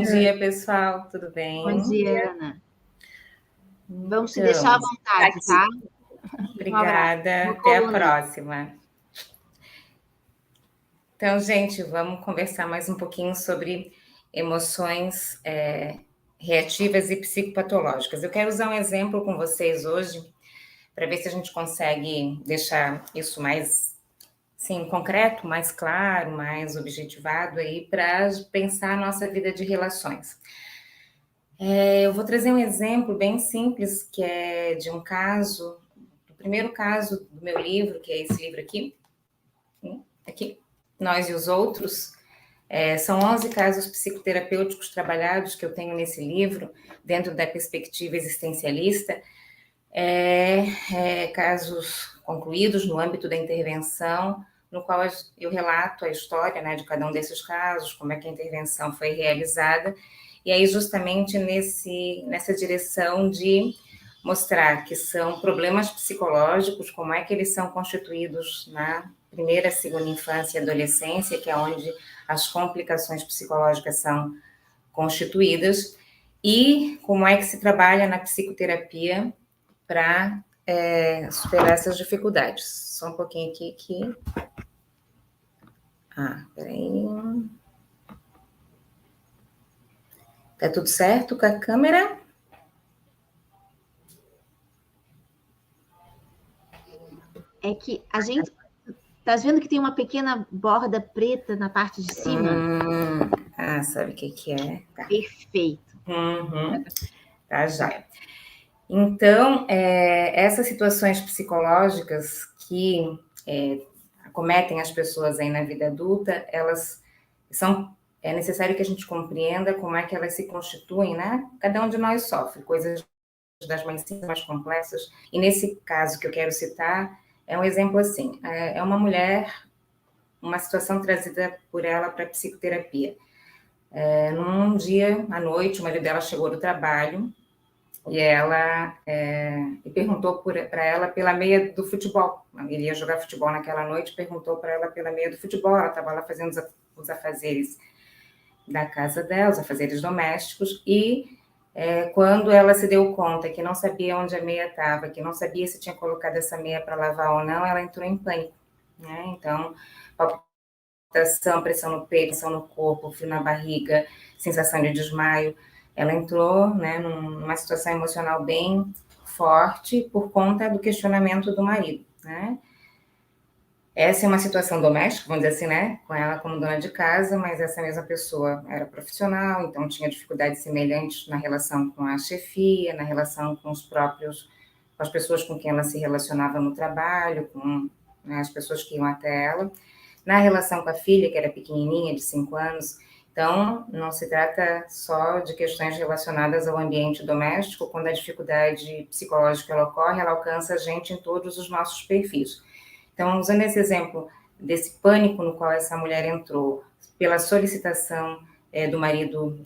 Bom dia, pessoal, tudo bem? Bom dia, Ana. Vamos se Então, deixar à vontade, tá? Obrigada, até a próxima. Então, gente, vamos conversar mais um pouquinho sobre emoções reativas e psicopatológicas. Eu quero usar um exemplo com vocês hoje, para ver se a gente consegue deixar isso mais concreto, mais claro, mais objetivado aí, para pensar a nossa vida de relações. Eu vou trazer um exemplo bem simples, que é de um caso, do primeiro caso do meu livro, que é esse livro aqui, Nós e os Outros. São 11 casos psicoterapêuticos trabalhados que eu tenho nesse livro, dentro da perspectiva existencialista, casos concluídos no âmbito da intervenção, no qual eu relato a história, né, de cada um desses casos, como é que a intervenção foi realizada, e aí justamente nessa direção de mostrar que são problemas psicológicos, como é que eles são constituídos na primeira, segunda infância e adolescência, que é onde as complicações psicológicas são constituídas, e como é que se trabalha na psicoterapia para superar essas dificuldades. Só um pouquinho aqui. Peraí. Tá tudo certo com a câmera? É que a gente... Tá vendo que tem uma pequena borda preta na parte de cima? Sabe o que é? Tá. Perfeito. Tá, joia. Então, essas situações psicológicas que acometem as pessoas aí na vida adulta, elas são... É necessário que a gente compreenda como é que elas se constituem, né? Cada um de nós sofre coisas das mais complexas. E nesse caso que eu quero citar, é um exemplo assim. É uma mulher, uma situação trazida por ela para a psicoterapia. Num dia, à noite, o marido dela chegou do trabalho e ela perguntou para ela pela meia do futebol. Ele ia jogar futebol naquela noite, perguntou para ela pela meia do futebol. Ela estava lá fazendo os afazeres da casa dela, os afazeres domésticos, e quando ela se deu conta que não sabia onde a meia estava, que não sabia se tinha colocado essa meia para lavar ou não, ela entrou em pânico, né? Então, palpitação, pressão no peito, pressão no corpo, frio na barriga, sensação de desmaio. Ela entrou, né, numa situação emocional bem forte por conta do questionamento do marido, né? Essa é uma situação doméstica, vamos dizer assim, né? Com ela como dona de casa, mas essa mesma pessoa era profissional, então tinha dificuldades semelhantes na relação com a chefia, na relação com as pessoas com quem ela se relacionava no trabalho, com, né, as pessoas que iam até ela. Na relação com a filha, que era pequenininha, de 5 anos, então não se trata só de questões relacionadas ao ambiente doméstico. Quando a dificuldade psicológica ela ocorre, ela alcança a gente em todos os nossos perfis. Então, usando esse exemplo desse pânico no qual essa mulher entrou, pela solicitação do marido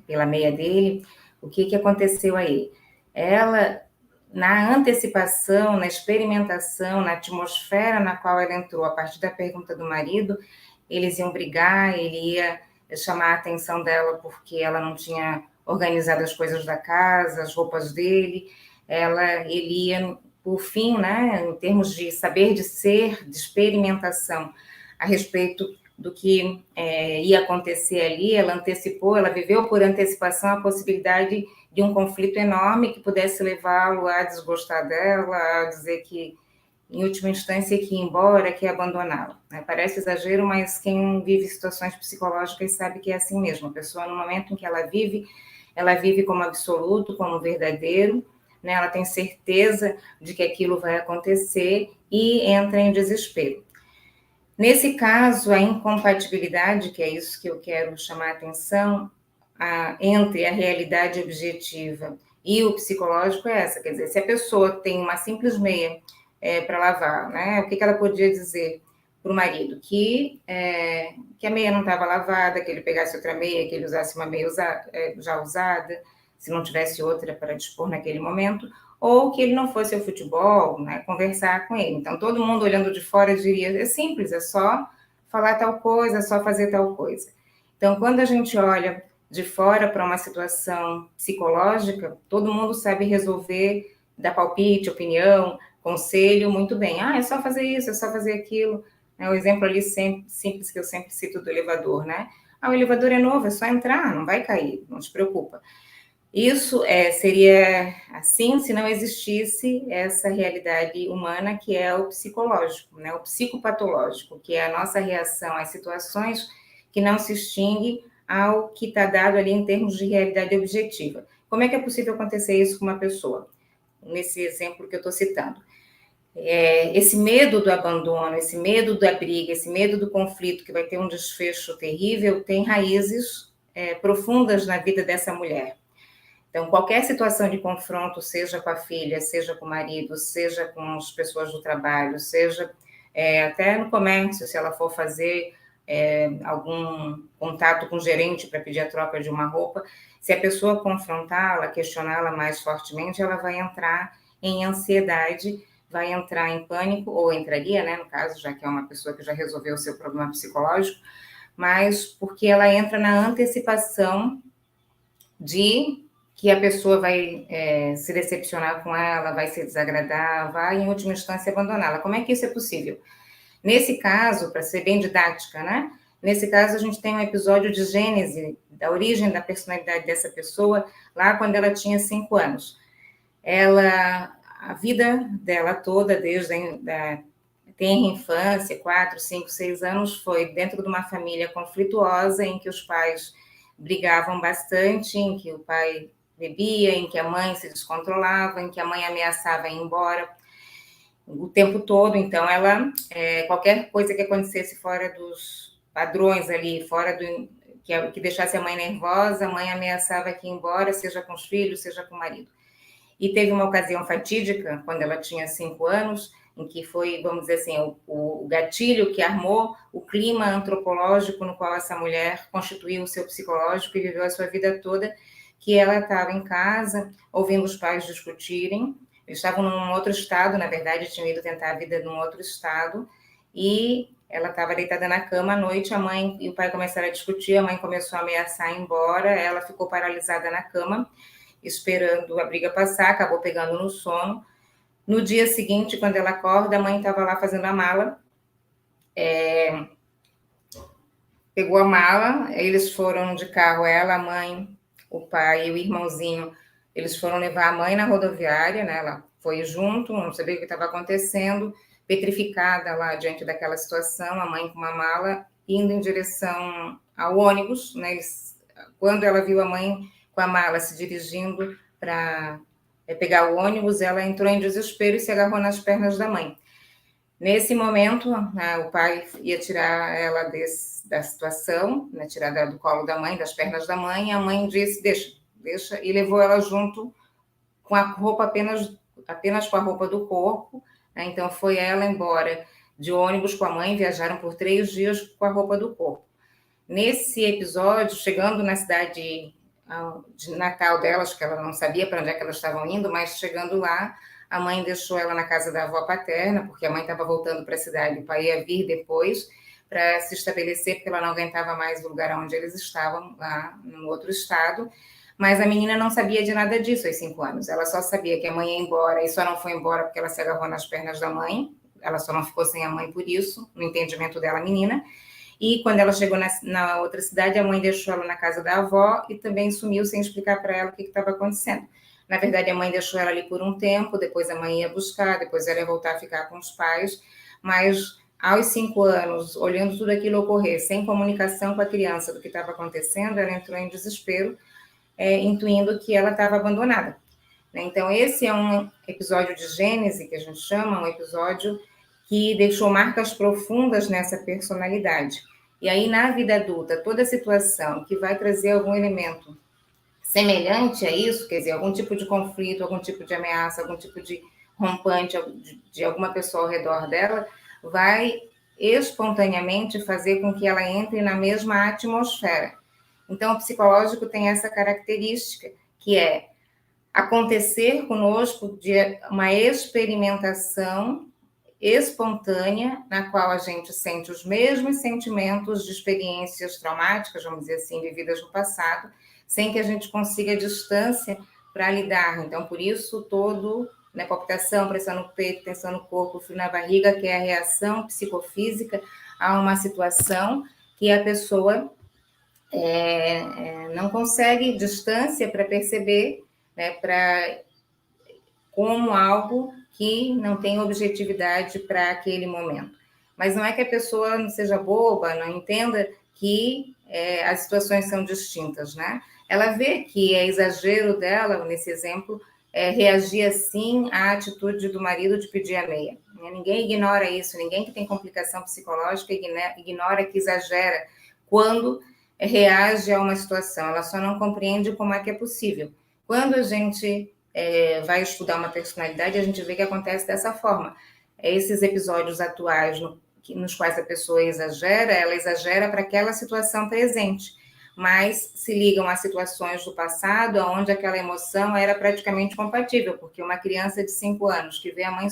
pela meia dele, o que aconteceu aí? Ela, na antecipação, na experimentação, na atmosfera na qual ela entrou, a partir da pergunta do marido, eles iam brigar, ele ia chamar a atenção dela porque ela não tinha organizado as coisas da casa, as roupas dele, ele ia... Por fim, né, em termos de saber de ser, de experimentação a respeito do que ia acontecer ali, ela antecipou, ela viveu por antecipação a possibilidade de um conflito enorme que pudesse levá-lo a desgostar dela, a dizer que, em última instância, que ia embora, que ia abandoná-la. Parece exagero, mas quem vive situações psicológicas sabe que é assim mesmo. A pessoa, no momento em que ela vive como absoluto, como verdadeiro, né, ela tem certeza de que aquilo vai acontecer e entra em desespero. Nesse caso, a incompatibilidade, que é isso que eu quero chamar a atenção, entre a realidade objetiva e o psicológico é essa, quer dizer, se a pessoa tem uma simples meia para lavar, né, o que ela podia dizer para o marido? Que a meia não estava lavada, que ele pegasse outra meia, que ele usasse uma meia já usada, se não tivesse outra para dispor naquele momento, ou que ele não fosse ao futebol, né, conversar com ele. Então, todo mundo olhando de fora diria, é simples, é só falar tal coisa, é só fazer tal coisa. Então, quando a gente olha de fora para uma situação psicológica, todo mundo sabe resolver, dar palpite, opinião, conselho, muito bem. Ah, é só fazer isso, é só fazer aquilo. O exemplo ali simples que eu sempre cito do elevador, né? Ah, o elevador é novo, é só entrar, não vai cair, não se preocupa. Isso seria assim se não existisse essa realidade humana que é o psicológico, né? O psicopatológico, que é a nossa reação às situações que não se extingue ao que está dado ali em termos de realidade objetiva. Como é que é possível acontecer isso com uma pessoa? Nesse exemplo que eu estou citando. Esse medo do abandono, esse medo da briga, esse medo do conflito que vai ter um desfecho terrível, tem raízes profundas na vida dessa mulher. Então, qualquer situação de confronto, seja com a filha, seja com o marido, seja com as pessoas do trabalho, seja até no comércio, se ela for fazer algum contato com o gerente para pedir a troca de uma roupa, se a pessoa confrontá-la, questioná-la mais fortemente, ela vai entrar em ansiedade, vai entrar em pânico, ou entraria, né, no caso, já que é uma pessoa que já resolveu o seu problema psicológico, mas porque ela entra na antecipação de que a pessoa vai se decepcionar com ela, vai se desagradar, vai, em última instância, abandoná-la. Como é que isso é possível? Nesse caso, para ser bem didática, né? Nesse caso, a gente tem um episódio de gênese, da origem da personalidade dessa pessoa, lá quando ela tinha 5 anos. A vida dela toda, desde a tenra infância, 4, 5, 6 anos, foi dentro de uma família conflituosa, em que os pais brigavam bastante, em que o pai bebia, em que a mãe se descontrolava, em que a mãe ameaçava ir embora o tempo todo. Então, qualquer coisa que acontecesse fora dos padrões ali, fora do que deixasse a mãe nervosa, a mãe ameaçava que ia embora, seja com os filhos, seja com o marido. E teve uma ocasião fatídica, quando ela tinha 5 anos, em que foi, vamos dizer assim, o gatilho que armou o clima antropológico no qual essa mulher constituiu o seu psicológico e viveu a sua vida toda, que ela estava em casa, ouvindo os pais discutirem. Eles estavam num outro estado, na verdade, tinham ido tentar a vida num outro estado, e ela estava deitada na cama à noite, a mãe e o pai começaram a discutir, a mãe começou a ameaçar ir embora, ela ficou paralisada na cama, esperando a briga passar, acabou pegando no sono. No dia seguinte, quando ela acorda, a mãe estava lá fazendo a mala, pegou a mala, eles foram de carro, ela, a mãe, o pai e o irmãozinho, eles foram levar a mãe na rodoviária, né? Ela foi junto, não sabia o que estava acontecendo, petrificada lá diante daquela situação, a mãe com uma mala, indo em direção ao ônibus, né? Quando ela viu a mãe com a mala se dirigindo para pegar o ônibus, ela entrou em desespero e se agarrou nas pernas da mãe. Nesse momento, o pai ia tirar ela da situação, né, tirar do colo da mãe, das pernas da mãe, e a mãe disse, deixa, e levou ela junto com a roupa apenas com a roupa do corpo, né? Então foi ela embora de ônibus com a mãe, viajaram por 3 dias com a roupa do corpo. Nesse episódio, chegando na cidade de Natal delas, que ela não sabia para onde é que elas estavam indo, mas chegando lá, a mãe deixou ela na casa da avó paterna, porque a mãe estava voltando para a cidade, o pai ia vir depois para se estabelecer, porque ela não aguentava mais o lugar onde eles estavam, lá no outro estado. Mas a menina não sabia de nada disso aos 5 anos. Ela só sabia que a mãe ia embora, e só não foi embora porque ela se agarrou nas pernas da mãe. Ela só não ficou sem a mãe por isso, no entendimento dela, menina. E quando ela chegou na outra cidade, a mãe deixou ela na casa da avó e também sumiu sem explicar para ela o que estava acontecendo. Na verdade, a mãe deixou ela ali por um tempo, depois a mãe ia buscar, depois ela ia voltar a ficar com os pais, mas aos 5 anos, olhando tudo aquilo ocorrer, sem comunicação com a criança do que estava acontecendo, ela entrou em desespero, intuindo que ela estava abandonada. Então, esse é um episódio de gênese, que a gente chama, um episódio que deixou marcas profundas nessa personalidade. E aí, na vida adulta, toda situação que vai trazer algum elemento semelhante a isso, quer dizer, algum tipo de conflito, algum tipo de ameaça, algum tipo de rompante de alguma pessoa ao redor dela, vai espontaneamente fazer com que ela entre na mesma atmosfera. Então, o psicológico tem essa característica, que é acontecer conosco de uma experimentação espontânea, na qual a gente sente os mesmos sentimentos de experiências traumáticas, vamos dizer assim, vividas no passado, sem que a gente consiga distância para lidar. Então, por isso, né, palpitação, pressão no peito, tensão no corpo, frio na barriga, que é a reação psicofísica a uma situação que a pessoa não consegue distância para perceber, né, como algo que não tem objetividade para aquele momento. Mas não é que a pessoa não seja boba, não entenda que as situações são distintas, né? Ela vê que é exagero dela, nesse exemplo, reagir assim à atitude do marido de pedir a meia. Ninguém ignora isso, ninguém que tem complicação psicológica ignora que exagera quando reage a uma situação, ela só não compreende como é que é possível. Quando a gente vai estudar uma personalidade, a gente vê que acontece dessa forma. Esses episódios atuais nos quais a pessoa exagera, ela exagera para aquela situação presente, mas se ligam a situações do passado, onde aquela emoção era praticamente compatível, porque uma criança de 5 anos que vê a mãe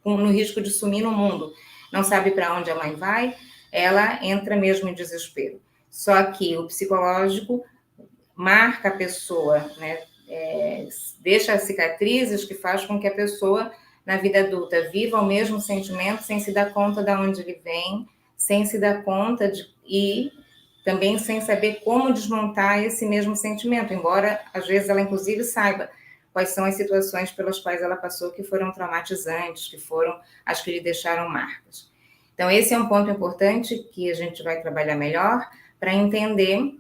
no risco de sumir no mundo, não sabe para onde a mãe vai, ela entra mesmo em desespero. Só que o psicológico marca a pessoa, né? Deixa cicatrizes que faz com que a pessoa, na vida adulta, viva o mesmo sentimento sem se dar conta de onde ele vem, sem se dar conta e também sem saber como desmontar esse mesmo sentimento, embora, às vezes, ela, inclusive, saiba quais são as situações pelas quais ela passou que foram traumatizantes, que foram as que lhe deixaram marcas. Então, esse é um ponto importante que a gente vai trabalhar melhor para entender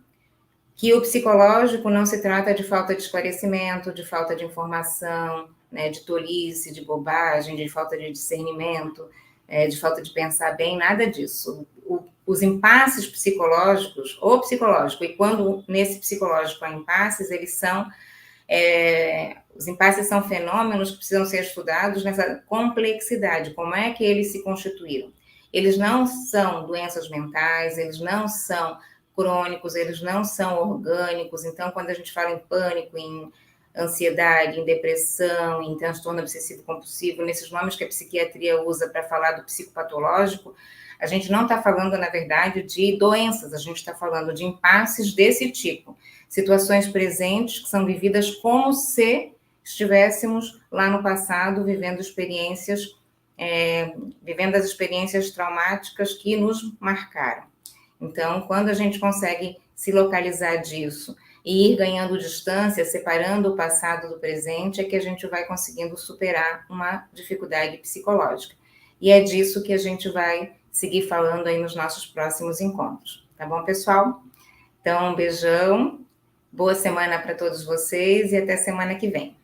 que o psicológico não se trata de falta de esclarecimento, de falta de informação, né, de tolice, de bobagem, de falta de discernimento, de falta de pensar bem, nada disso. Os impasses psicológicos, ou psicológico, e quando nesse psicológico há impasses, eles são... os impasses são fenômenos que precisam ser estudados nessa complexidade, como é que eles se constituíram. Eles não são doenças mentais, eles não são crônicos, eles não são orgânicos. Então, quando a gente fala em pânico, em ansiedade, em depressão, em transtorno obsessivo-compulsivo, nesses nomes que a psiquiatria usa para falar do psicopatológico, a gente não está falando, na verdade, de doenças, a gente está falando de impasses desse tipo, situações presentes que são vividas como se estivéssemos lá no passado vivendo as experiências traumáticas que nos marcaram. Então, quando a gente consegue se localizar disso e ir ganhando distância, separando o passado do presente, é que a gente vai conseguindo superar uma dificuldade psicológica. E é disso que a gente vai seguir falando aí nos nossos próximos encontros. Tá bom, pessoal? Então, um beijão, boa semana para todos vocês e até semana que vem.